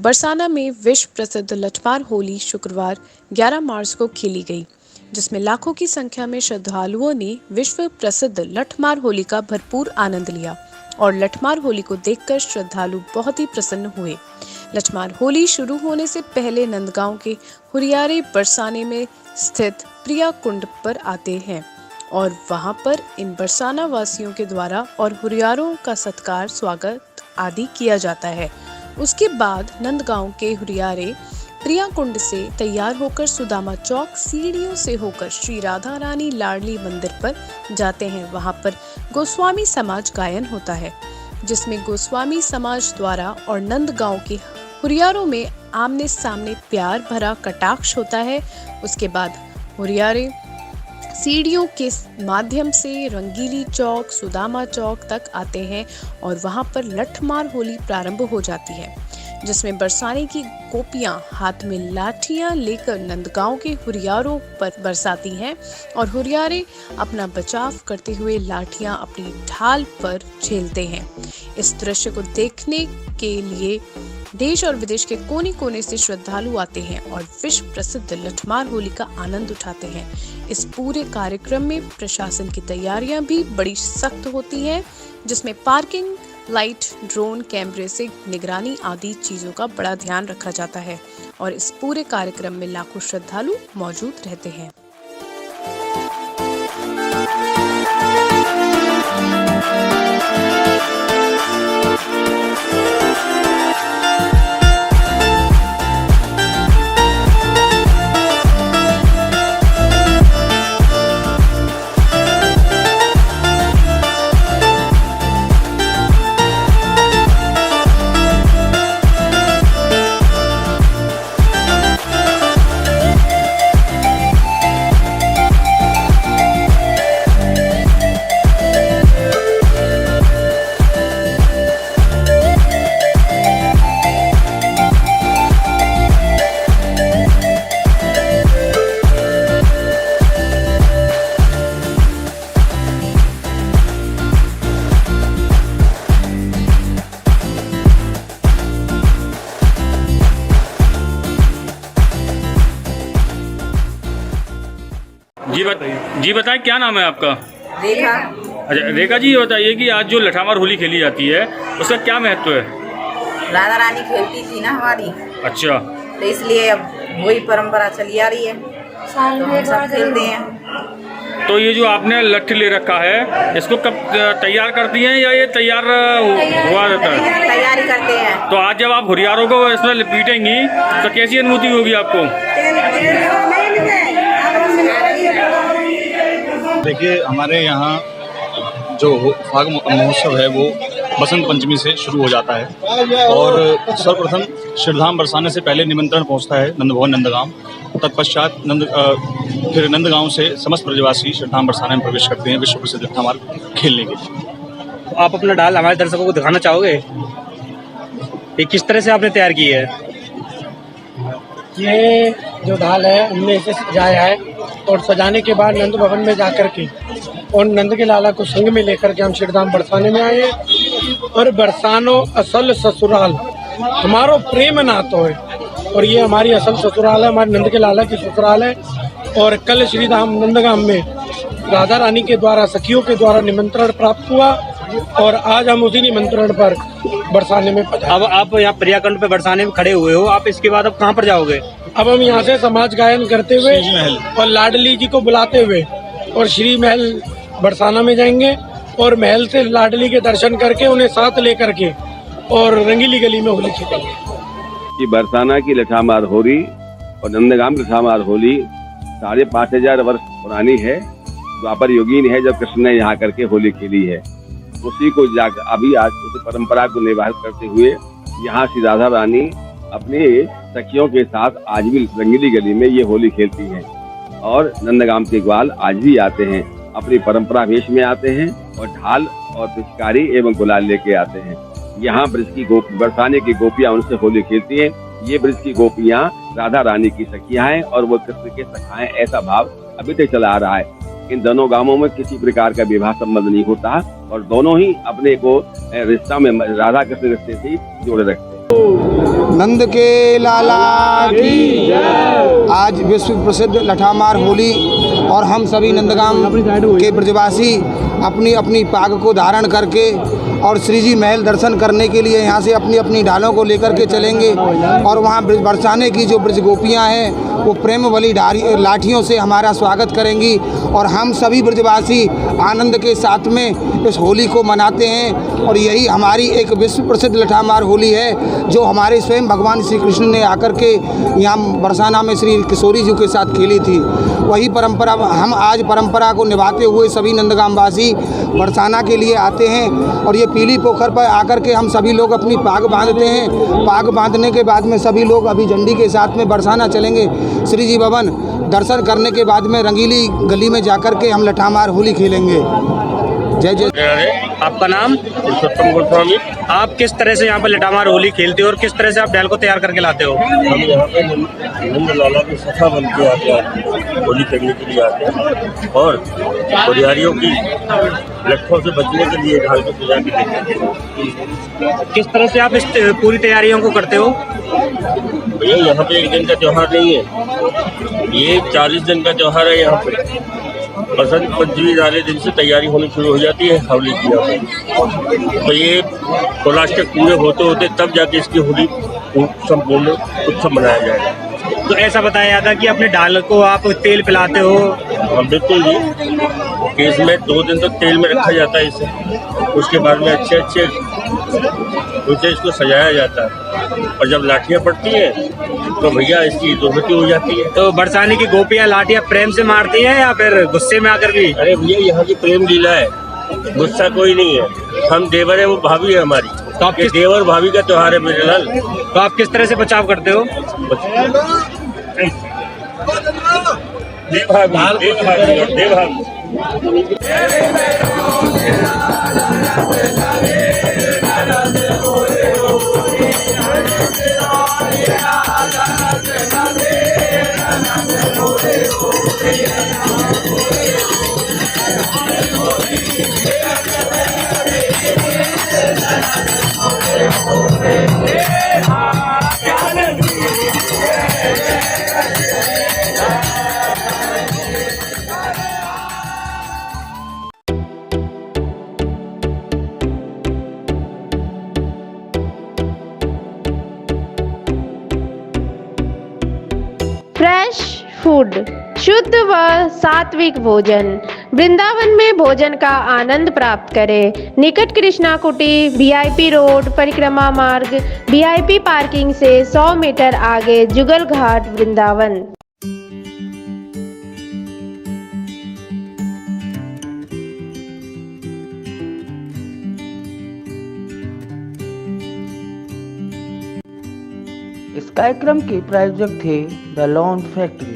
बरसाना में विश्व प्रसिद्ध लठमार होली शुक्रवार 11 मार्च को खेली गई, जिसमें लाखों की संख्या में श्रद्धालुओं ने विश्व प्रसिद्ध लठमार होली का भरपूर आनंद लिया और लठमार होली को देखकर श्रद्धालु बहुत ही प्रसन्न हुए। लठमार होली शुरू होने से पहले नंदगांव के हुरियारे बरसाने में स्थित प्रिया कुंड पर आते हैं और वहां पर इन बरसाना वासियों के द्वारा और हुरियारों का सत्कार, स्वागत आदि किया जाता है। उसके बाद नंदगांव के हुरियारे प्रिया कुंड से तैयार होकर सुदामा चौक सीढ़ियों से होकर श्री राधा रानी लाडली मंदिर पर जाते हैं। वहां पर गोस्वामी समाज गायन होता है, जिसमें गोस्वामी समाज द्वारा और नंदगांव के हुरियारों में आमने सामने प्यार भरा कटाक्ष होता है। उसके बाद हुरियारे सीढ़ियों के माध्यम से रंगीली चौक, सुदामा चौक तक आते हैं और वहां पर लठमार होली प्रारंभ हो जाती है, जिसमें बरसाने की गोपियां हाथ में लाठियां लेकर नंदगांव के हुरियारों पर बरसाती हैं और हुरियारे अपना बचाव करते हुए लाठियां अपनी ढाल पर झेलते हैं। इस दृश्य को देखने के लिए देश और विदेश के कोने कोने से श्रद्धालु आते हैं और विश्व प्रसिद्ध लठमार होली का आनंद उठाते हैं। इस पूरे कार्यक्रम में प्रशासन की तैयारियां भी बड़ी सख्त होती हैं, जिसमें पार्किंग, लाइट, ड्रोन कैमरे से निगरानी आदि चीजों का बड़ा ध्यान रखा जाता है और इस पूरे कार्यक्रम में लाखों श्रद्धालु मौजूद रहते हैं। जी बताएं, क्या नाम है आपका? रेखा। अच्छा रेखा जी, ये बताइए कि आज जो लठामार होली खेली जाती है उसका क्या महत्व है? राधा रानी खेलती थी ना हमारी, अच्छा, तो इसलिए अब वही परंपरा चली आ रही है, तो हम सब खेलते हैं। तो ये जो आपने लठ ले रखा है, इसको कब तैयार करती हैं या ये तैयार हुआ रहता है? तैयारी करते हैं। तो आज जब आप हुरियारों को इसमें लपेटेंगी तो कैसी अनुभूति होगी आपको? देखिए, हमारे यहाँ जो फाग महोत्सव है वो बसंत पंचमी से शुरू हो जाता है और सर्वप्रथम श्रीधाम बरसाने से पहले निमंत्रण पहुंचता है नंद भवन नंदगांव। तत्पश्चात फिर नंदगांव से समस्त ब्रजवासी श्रीधाम बरसाने में प्रवेश करते हैं विश्व प्रसिद्ध लठमार खेलने के लिए। तो आप अपना डाल हमारे दर्शकों को दिखाना चाहोगे? ये किस तरह से आपने तैयार की है? ये जो ढाल है हमने इसे सजाया है और सजाने के बाद नंद भवन में जाकर के और नंद के लाला को संग में लेकर के हम श्रीधाम बरसाने में आए और बरसानो असल ससुराल हमारो प्रेम नातो है और ये हमारी असल ससुराल है, हमारे नंद के लाला की ससुराल है। और कल श्रीधाम नंदगाम में राधा रानी के द्वारा, सखियों के द्वारा निमंत्रण प्राप्त हुआ और आज हम उसी निमंत्रण पर बरसाने में पधारे। अब आप यहाँ प्रियाकुंड पे बरसाने में खड़े हुए हो, आप इसके बाद अब कहाँ पर जाओगे? अब हम यहाँ से समाज गायन करते हुए और लाडली जी को बुलाते हुए और श्री महल बरसाना में जाएंगे और महल से लाडली के दर्शन करके उन्हें साथ लेकर के और रंगीली गली में होली खेलेंगे। कि बरसाना की लठामार होली और नंदगांव की लठामार होली 5,500 वर्ष पुरानी है। द्वापर योगीन है जब कृष्ण ने यहाँ करके होली खेली है, उसी को जाकर अभी आज उस परंपरा को निर्वाहित करते हुए यहाँ श्री राधा रानी अपने सखियों के साथ आज भी रंगीली गली में ये होली खेलती हैं और नंदगांव के ग्वाल आज भी आते हैं, अपनी परंपरा वेश में आते हैं और ढाल और पिचकारी एवं गुलाल लेके आते हैं। यहाँ ब्रज की बरसाने की गोपियां उनसे होली खेलती हैं। ये ब्रज की गोपियां राधा रानी की सखियां हैं और वो कृष्ण के सखा हैं, ऐसा भाव अभी तक चला आ रहा है। इन दोनों गांवों में किसी प्रकार का विवाह संबंध नहीं होता और दोनों ही अपने को रिश्ता में राधा कृष्ण रिश्ते से जोड़े रखते हैं। नंद के लाला की। आज विश्व प्रसिद्ध लठामार होली और हम सभी नंदगाम के ब्रजवासी अपनी अपनी पाग को धारण करके और श्री जी महल दर्शन करने के लिए यहाँ से अपनी अपनी ढालों को लेकर के चलेंगे और वहाँ बरसाने की जो ब्रज गोपियाँ हैं वो प्रेम वाली लाठियों से हमारा स्वागत करेंगी और हम सभी ब्रजवासी आनंद के साथ में इस होली को मनाते हैं। और यही हमारी एक विश्व प्रसिद्ध लठामार होली है जो हमारे स्वयं भगवान श्री कृष्ण ने आकर के यहाँ बरसाना में श्री किशोरी जी के साथ खेली थी। वही परंपरा हम आज परंपरा को निभाते हुए सभी नंदगामवासी बरसाना के लिए आते हैं और ये पीली पोखर पर आकर के हम सभी लोग अपनी पाग बांधते हैं। पाग बांधने के बाद में सभी लोग अभी झंडी के साथ में बरसाना चलेंगे श्री जी भवन। दर्शन करने के बाद में रंगीली गली में जाकर के हम लठामार होली खेलेंगे। जय जय। आपका नाम? पुरुषोत्तम गोस्वामी। आप किस तरह से यहाँ पर लठामार होली खेलते हो और किस तरह से आप डाल को तैयार करके लाते हो? हम यहाँ पे नंद लाला के सखा बन के आते हैं, होली खेलने के लिए आते हैं और बुढ़ियारियों की लट्ठों से बचने के लिए ढाल को सजा के लेते हैं। किस तरह से आप इस पूरी तैयारियों को करते हो? भैया यहाँ पे एक दिन का त्यौहार नहीं है, ये 40 दिन का त्यौहार है। यहाँ पे बसंत पंचमी वाले दिन से तैयारी होनी शुरू हो जाती है होली की। यहाँ पे तो ये कोलाष्टक पूरे होते होते तब जाके इसकी होली संपूर्ण उत्सव मनाया जाएगा। तो ऐसा बताया जाता है कि अपने डाल को आप तेल पिलाते हो? हाँ बिल्कुल जी, कि इसमें 2 दिन तक तेल में रखा जाता है इसे। उसके बाद में अच्छे उसे इसको सजाया जाता है और जब लाठियाँ पड़ती हैं तो भैया इसकी दुर्गति हो जाती है। तो बरसाने की गोपियाँ लाठियाँ प्रेम से मारती हैं या फिर गुस्से में आकर भी? अरे भैया यहाँ की प्रेम लीला है, गुस्सा कोई नहीं है। हम देवर है, वो भाभी है हमारी। तो आप किस देवर भाभी का त्योहार है मेरे लाल। तो आप किस तरह से बचाव करते हो? देव फ्रेश फूड, शुद्ध व सात्विक भोजन। वृंदावन में भोजन का आनंद प्राप्त करें। निकट कृष्णा कुटी, वीआईपी रोड, परिक्रमा मार्ग, वीआईपी पार्किंग से 100 मीटर आगे, जुगल घाट, वृंदावन। इस कार्यक्रम के प्रायोजक थे द लॉन्च फैक्ट्री।